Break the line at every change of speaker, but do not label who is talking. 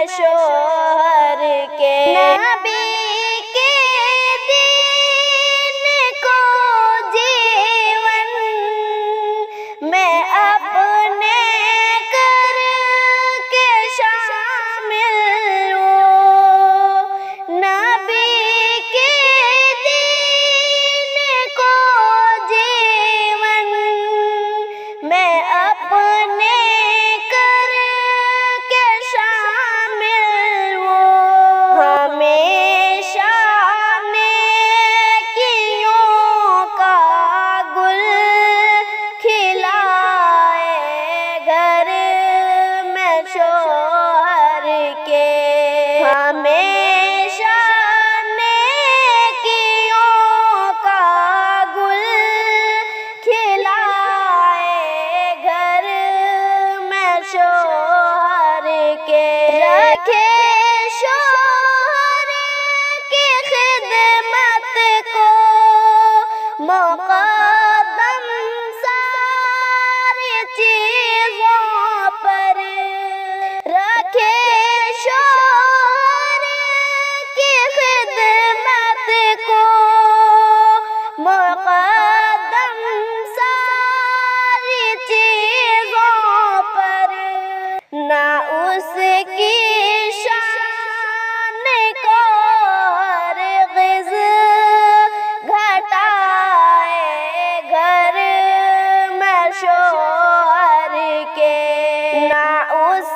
شوہر کے نبی کے دین کو جیون میں اپنے کر کے شامل ہوں نبی کے دین کو جیون میں اپنے کر کے شامل ہوں ہمیشہ نیکیوں کا گل کھلائے گھر میں شوہر کے ہمیشہ نیکیوں کا گل کھلائے گھر میں شوہر کے رکھے شوہر کی خدمت کو مقدم ساری چیزوں پر رکھے شوہر کی خدمت کو مقدم ساری چیزوں پر نہ اس کی شان کو ہرگز گھٹائے گھر میں شوہر کے نہ اس